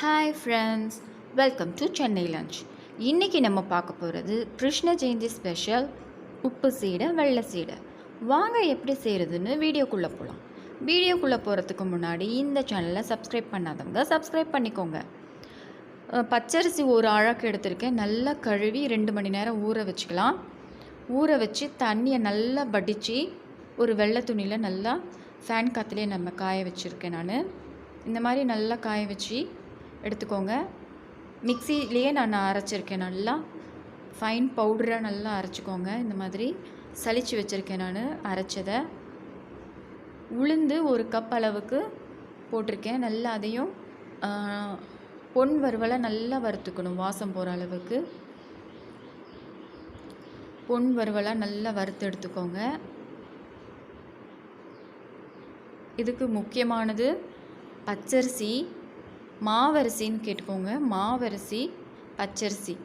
Hi friends, welcome to Chennai lunch. இன்றைக்கி நம்ம பார்க்க போகிறது கிருஷ்ண ஜெயந்தி ஸ்பெஷல் உப்பு சீடை, வெள்ளை சீடை. வாங்க எப்படி செய்கிறதுன்னு வீடியோக்குள்ளே போகலாம். வீடியோக்குள்ளே போகிறதுக்கு முன்னாடி இந்த சேனலை சப்ஸ்கிரைப் பண்ணாதவங்க சப்ஸ்கிரைப் பண்ணிக்கோங்க. பச்சரிசி ஒரு அழகு எடுத்திருக்கேன். நல்லா கழுவி 2 மணி நேரம் ஊற வச்சுக்கலாம். ஊற வச்சு தண்ணியை நல்லா வடித்து ஒரு வெள்ளை துணியில் நல்லா ஃபேன் காற்றுலேயே நம்ம காய வச்சுருக்கேன். நான் இந்த மாதிரி நல்லா காய வச்சு எடுத்துக்கோங்க. மிக்சிலேயே நான் அரைச்சிருக்கேன். நல்லா ஃபைன் பவுடராக நல்லா அரைச்சிக்கோங்க. இந்த மாதிரி சலிச்சு வச்சுருக்கேன் நான் அரைச்சதை. உளுந்து 1 கப் அளவுக்கு போட்டிருக்கேன். நல்லா அதையும் பொன் வறுவலை நல்லா வறுத்துக்கணும். வாசம் போகிற அளவுக்கு பொன் வறுவலாக நல்லா வறுத்து எடுத்துக்கோங்க. இதுக்கு முக்கியமானது பச்சரிசி, மாவரிசின்னு கேட்டுக்கோங்க. மாவரிசி, பச்சரிசி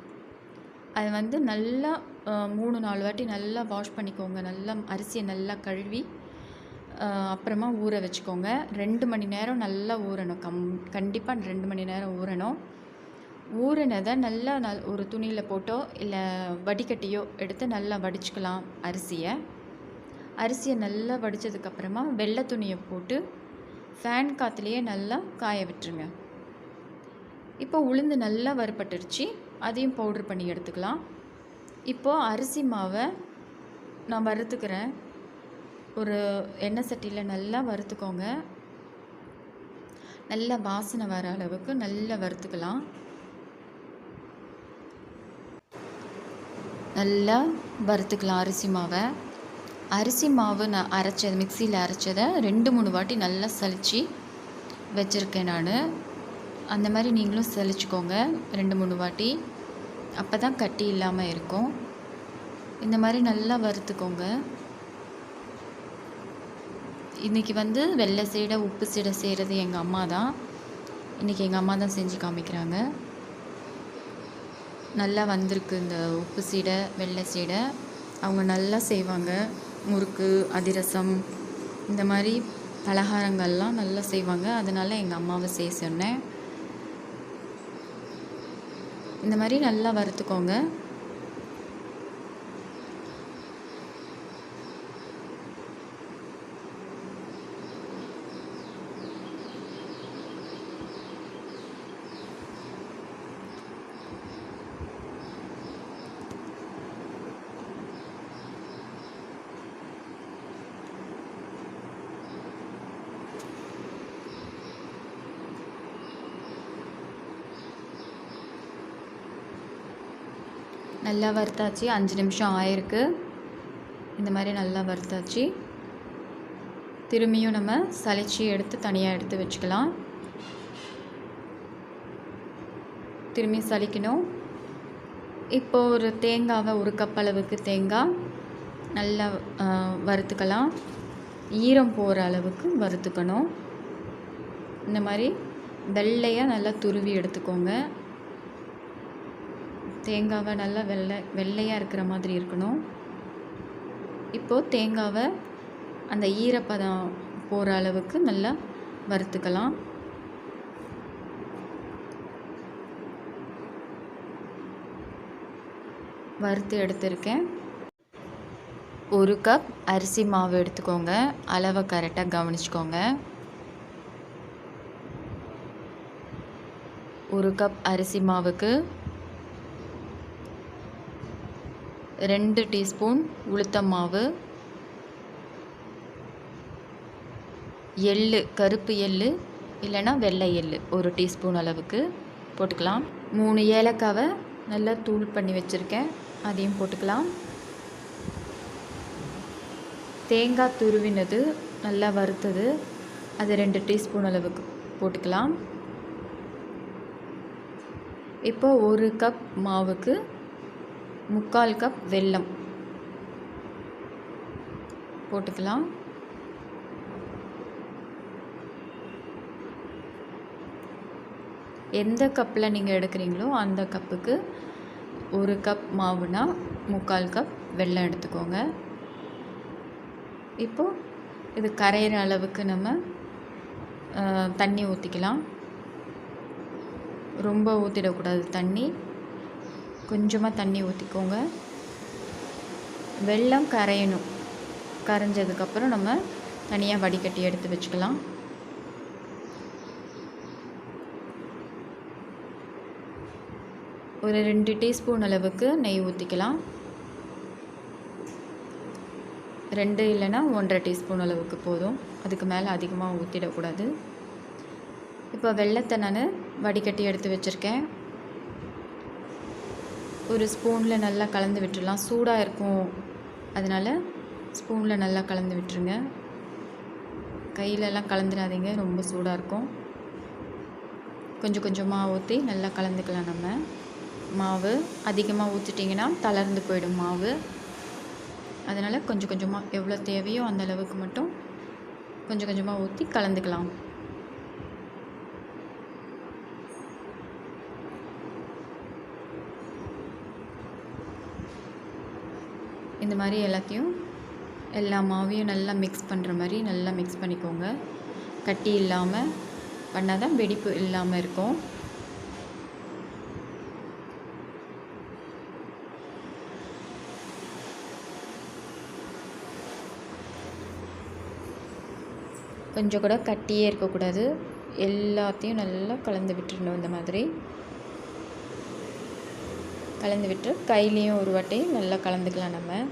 அது நல்லா 3-4 வாட்டி நல்லா வாஷ் பண்ணிக்கோங்க. நல்லா அரிசியை நல்லா கழுவி அப்புறமா ஊற வச்சுக்கோங்க. 2 மணி நேரம் நல்லா ஊறணும். கண்டிப்பாக 2 மணி நேரம் ஊறணும். ஊறினதை நல்லா ஒரு துணியில் போட்டோ இல்லை வடிகட்டியோ எடுத்து நல்லா வடிச்சுக்கலாம். அரிசியை நல்லா வடித்ததுக்கப்புறமா வெள்ளை துணியை போட்டு ஃபேன் காற்றுலேயே நல்லா காய விட்டுருங்க. இப்போ உளுந்து நல்லா வறுபட்டுருச்சு. அதையும் பவுட்ரு பண்ணி எடுத்துக்கலாம். இப்போது அரிசி மாவை நான் வறுத்துக்கிறேன். ஒரு எண்ணெய் சட்டியில் நல்லா வறுத்துக்கோங்க. நல்லா வாசனை வர அளவுக்கு நல்லா வறுத்துக்கலாம். நல்லா வறுத்துக்கலாம் அரிசி மாவு நான் அரைச்சது, மிக்சியில் அரைச்சதை 2-3 வாட்டி நல்லா சலித்து வச்சுருக்கேன் நான். அந்த மாதிரி நீங்களும் சலிச்சுக்கோங்க 2-3 வாட்டி. அப்போ தான் கட்டி இல்லாமல் இருக்கும். இந்த மாதிரி நல்லா வறுத்துக்கோங்க. இன்றைக்கி வெள்ளை சீடை, உப்பு சீடை செய்கிறது எங்கள் அம்மா தான். இன்றைக்கி எங்கள் அம்மா தான் செஞ்சு காமிக்கிறாங்க. நல்லா வந்திருக்கு இந்த உப்பு சீடை, வெள்ளை சீடை. அவங்க நல்லா செய்வாங்க. முறுக்கு, அதிரசம், இந்த மாதிரி பலகாரங்கள்லாம் நல்லா செய்வாங்க. அதனால் எங்கள் அம்மாவை செய்ய சொன்னேன். இந்த மாதிரி நல்லா வறுத்துக்கோங்க. நல்லா வறுத்தாச்சு. 5 நிமிஷம் ஆயிருக்கு. இந்த மாதிரி நல்லா வறுத்தாச்சு. திரும்பியும் நம்ம சலிச்சு எடுத்து தனியாக எடுத்து வச்சுக்கலாம். திரும்பி சலிக்கணும். இப்போது ஒரு தேங்காவை, 1 கப் அளவுக்கு தேங்காய் நல்லா வறுத்துக்கலாம். ஈரம் போகிற அளவுக்கு வறுத்துக்கணும். இந்த மாதிரி வெள்ளையாக நல்லா துருவி எடுத்துக்கோங்க. தேங்காவை நல்லா வெள்ளையாக இருக்கிற மாதிரி இருக்கணும். இப்போது தேங்காவை அந்த ஈரப்பதம் போகிற அளவுக்கு நல்லா வறுத்துக்கலாம். வறுத்து எடுத்துருக்கேன். 1 கப் அரிசி மாவு எடுத்துக்கோங்க. அளவை கரெக்டாக கவனிச்சுக்கோங்க. 1 கப் அரிசி மாவுக்கு 2 டீஸ்பூன் உளுத்தம் மாவு, எள்ளு, கருப்பு எள்ளு இல்லைன்னா வெள்ளை எள்ளு 1 டீஸ்பூன் அளவுக்கு போட்டுக்கலாம். 3 ஏலக்காவை நல்லா தூள் பண்ணி வச்சுருக்கேன், அதையும் போட்டுக்கலாம். தேங்காய் துருவினது நல்லா வறுத்தது, அது 2 டீஸ்பூன் அளவுக்கு போட்டுக்கலாம். இப்போ 1 கப் மாவுக்கு 3/4 கப் வெல்லம் போட்டுக்கலாம். எந்த கப்பில் நீங்கள் எடுக்கிறீங்களோ அந்த கப்புக்கு 1 கப் மாவுனா 3/4 கப் வெல்லம் எடுத்துக்கோங்க. இப்போது இது கரையிற அளவுக்கு நம்ம தண்ணி ஊற்றிக்கலாம். ரொம்ப ஊற்றிடக்கூடாது தண்ணி, கொஞ்சமாக தண்ணி ஊற்றிக்கோங்க. வெல்லம் கரையணும். கரைஞ்சதுக்கப்புறம் நம்ம தனியாக வடிகட்டி எடுத்து வச்சுக்கலாம். ஒரு 2 டீஸ்பூன் அளவுக்கு நெய் ஊற்றிக்கலாம். 2 இல்லைன்னா 1.5 டீஸ்பூன் அளவுக்கு போதும். அதுக்கு மேலே அதிகமாக ஊற்றிடக்கூடாது. இப்போ வெல்லத்தை நான் வடிகட்டி எடுத்து வச்சுருக்கேன். ஒரு ஸ்பூனில் நல்லா கலந்து விட்டுடலாம். சூடாக இருக்கும், அதனால் ஸ்பூனில் நல்லா கலந்து விட்டுருங்க. கையிலலாம் கலந்துடாதீங்க, ரொம்ப சூடாக இருக்கும். கொஞ்சம் கொஞ்சமாக ஊற்றி நல்லா கலந்துக்கலாம். நம்ம மாவு அதிகமாக ஊற்றிட்டிங்கன்னா தளர்ந்து போயிடும் மாவு. அதனால் கொஞ்சம் கொஞ்சமாக எவ்வளோ தேவையோ அந்த அளவுக்கு மட்டும் கொஞ்சம் கொஞ்சமாக ஊற்றி கலந்துக்கலாம். இந்த மாதிரி எல்லா மாவையும் நல்லா மிக்ஸ் பண்ணுற மாதிரி நல்லா மிக்ஸ் பண்ணிக்கோங்க. கட்டி இல்லாமல் பண்ணால் தான் வெடிப்பு இல்லாமல் இருக்கும். கொஞ்சம் கூட கட்டியே இருக்கக்கூடாது. எல்லாத்தையும் நல்லா கலந்து விட்டுடணும். இந்த மாதிரி கலந்து விட்டு கையிலையும் ஒரு வாட்டி நல்லா கலந்துக்கலாம். நம்ம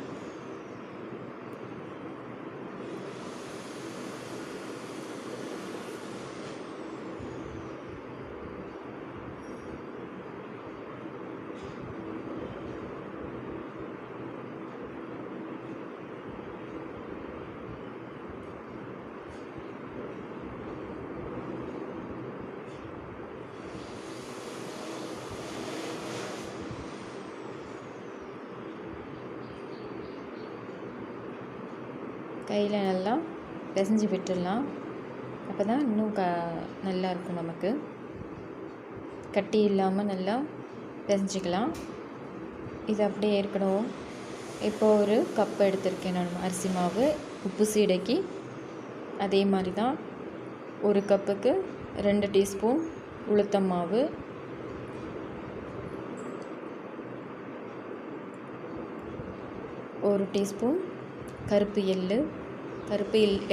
கையில் நல்லா பிசைஞ்சு விட்டுடலாம். அப்போ தான் இன்னும் நல்லா இருக்கும். நமக்கு கட்டி இல்லாமல் நல்லா பிசைஞ்சிக்கலாம். இது அப்படியே இருக்கணும். இப்போ ஒரு கப் எடுத்திருக்கேன் நான் அரிசி மாவு. உப்பு சீடைக்கு அதே மாதிரி தான். ஒரு கப்புக்கு 2 டீஸ்பூன் உளுத்தம் மாவு, 1 டீஸ்பூன் கருப்பு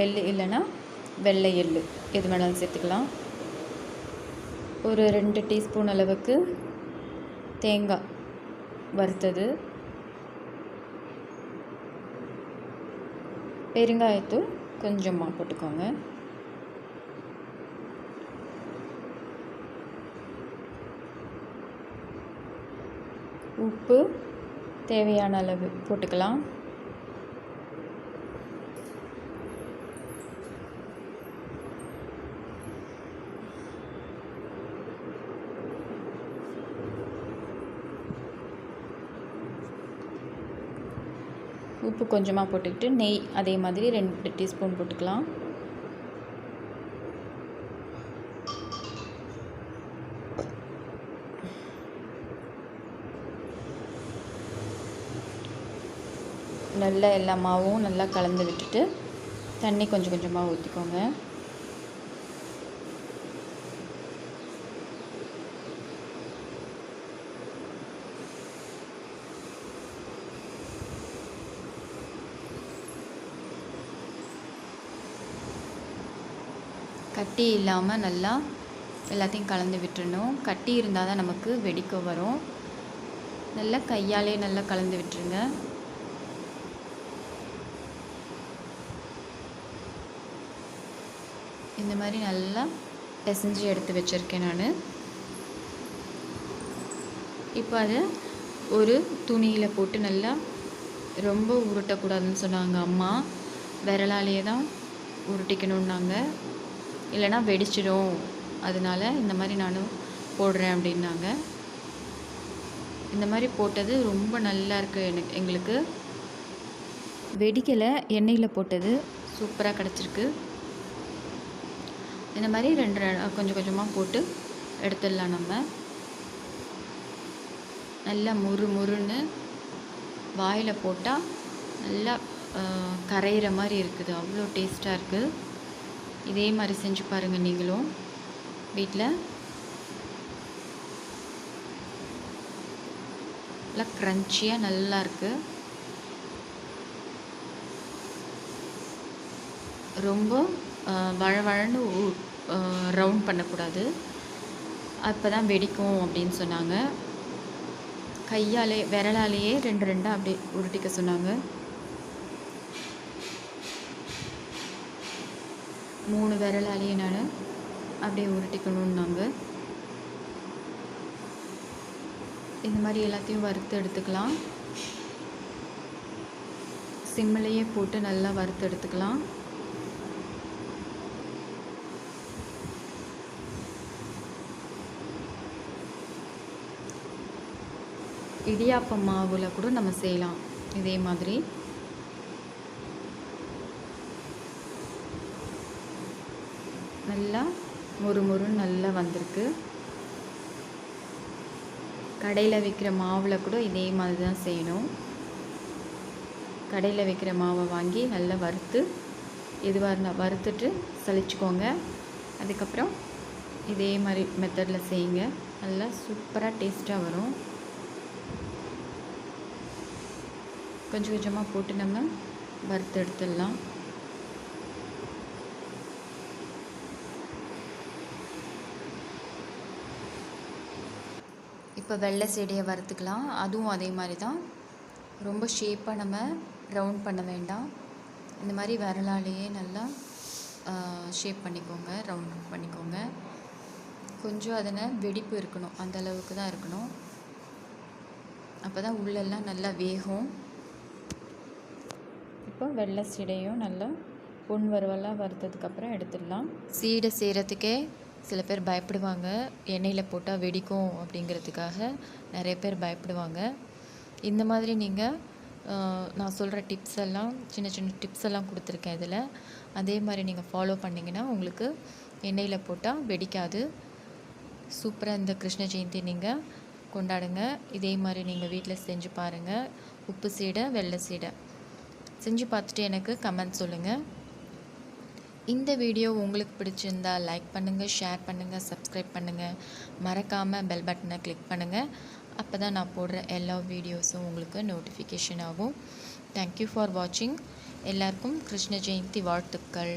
எள் இல்லைன்னா வெள்ளை எள் எது வேணாலும் சேர்த்துக்கலாம். ஒரு 2 டீஸ்பூன் அளவுக்கு தேங்காய் வறுத்தது, பெருங்காயத்தூள் கொஞ்சமாக போட்டுக்கோங்க. உப்பு தேவையான அளவு போட்டுக்கலாம். உப்பு கொஞ்சமாக போட்டுக்கிட்டு நெய் அதே மாதிரி 2 டீஸ்பூன் போட்டுக்கலாம். நல்லா எல்லா மாவும் நல்லா கலந்து விட்டுட்டு தண்ணி கொஞ்சம் கொஞ்சமாக ஊற்றிக்கோங்க. கட்டி இல்லாமல் நல்லா எல்லாத்தையும் கலந்து விட்டுறணும். கட்டி இருந்தால் தான் நமக்கு வெடிக்க வரும். நல்லா கையாலே நல்லா கலந்து விட்டுருங்க. இந்த மாதிரி நல்லா பிசைஞ்சு எடுத்து வச்சுருக்கேன் நான். இப்போ அதை ஒரு துணியில் போட்டு நல்லா, ரொம்ப உருட்டக்கூடாதுன்னு சொன்னாங்க அம்மா. விரலாலேயே தான் உருட்டிக்கணுன்னாங்க, இல்லைனா வெடிச்சிடும். அதனால இந்த மாதிரி நானும் போடுறேன் அப்படின்னாங்க. இந்த மாதிரி போட்டது ரொம்ப நல்லா இருக்குது. எங்களுக்கு வெடிக்கலை, எண்ணெயில் போட்டது சூப்பராக கிடச்சிருக்கு. இந்த மாதிரி கொஞ்சம் கொஞ்சமாக போட்டு எடுத்துடலாம். நம்ம நல்லா முறுன்னு வாயில் போட்டால் நல்லா கரையிற மாதிரி இருக்குது. அவ்வளோ டேஸ்ட்டாக இருக்குது. இதே மாதிரி செஞ்சு பாருங்கள் நீங்களும் வீட்டில். நல்லா க்ரன்ச்சியாக நல்லா இருக்குது. ரொம்ப வழவழன்னு ரவுண்ட் பண்ணக்கூடாது, அப்போ தான் வெடிக்கும் அப்படின்னு சொன்னாங்க. கையாலே விரலாலேயே 2 2 அப்படியே உருட்டிக்க சொன்னாங்க. 3 விரலாலேயே நான் அப்படியே உருட்டிக்கணுன்னாங்க. இந்த மாதிரி எல்லாத்தையும் வறுத்து எடுத்துக்கலாம். சிம்மிலேயே போட்டு நல்லா வறுத்து எடுத்துக்கலாம். இடியாப்பம் மாவில் கூட நம்ம செய்யலாம் இதே மாதிரி. நல்லா மொறுமொறுன்னு நல்லா வந்திருக்கு. கடையில் விற்கிற மாவில் கூட இதே மாதிரி தான் செய்யணும். கடையில் விற்கிற மாவை வாங்கி நல்லா வறுத்து எதுவாக இருந்தால் வறுத்துட்டு சலிச்சுக்கோங்க. அதுக்கப்புறம் இதே மாதிரி மெத்தடில் செய்யுங்க. நல்லா சூப்பராக டேஸ்ட்டாக வரும். கொஞ்சம் கொஞ்சமாக போட்டு நம்ம வறுத்து எடுத்துடலாம். இப்போ வெள்ளை சீடையை வறுத்துக்கலாம். அதுவும் அதே மாதிரி தான். ரொம்ப ஷேப்பாக நம்ம ரவுண்ட் பண்ண வேண்டாம். இந்த மாதிரி விரலாலேயே நல்லா ஷேப் பண்ணிக்கோங்க, ரவுண்ட் பண்ணிக்கோங்க. கொஞ்சம் அதில் வெடிப்பு இருக்கணும், அந்த அளவுக்கு தான் இருக்கணும். அப்போ தான் உள்ளெல்லாம் நல்லா வேகும். இப்போ வெள்ளை சீடையும் நல்லா பொன் வறுவலாக வறுத்ததுக்கப்புறம் எடுத்துடலாம். சீடை செய்கிறதுக்கே சில பேர் பயப்படுவாங்க, எண்ணெயில் போட்டால் வெடிக்கும் அப்படிங்கிறதுக்காக நிறைய பேர் பயப்படுவாங்க. இந்த மாதிரி நீங்கள் நான் சொல்கிற டிப்ஸ் எல்லாம் சின்ன சின்ன டிப்ஸ் எல்லாம் கொடுத்துருக்கேன் இதில். அதே மாதிரி நீங்கள் ஃபாலோ பண்ணிங்கன்னா உங்களுக்கு எண்ணெயில் போட்டால் வெடிக்காது. சூப்பராக இந்த கிருஷ்ண ஜெயந்தி நீங்கள் கொண்டாடுங்க. இதே மாதிரி நீங்கள் வீட்டில் செஞ்சு பாருங்கள். உப்பு சீடை, வெள்ளை சீடை செஞ்சு பார்த்துட்டு எனக்கு கமெண்ட் சொல்லுங்கள். இந்த வீடியோ உங்களுக்கு பிடிச்சிருந்தா லைக் பண்ணுங்கள், ஷேர் பண்ணுங்கள், சப்ஸ்கிரைப் பண்ணுங்கள். மறக்காமல் பெல் பட்டனை கிளிக் பண்ணுங்கள். அப்போ தான் நான் போடுற எல்லா வீடியோஸும் உங்களுக்கு நோட்டிஃபிகேஷன் ஆகும். தேங்க்யூ ஃபார் வாட்சிங். எல்லாருக்கும் கிருஷ்ண ஜெயந்தி வாழ்த்துக்கள்.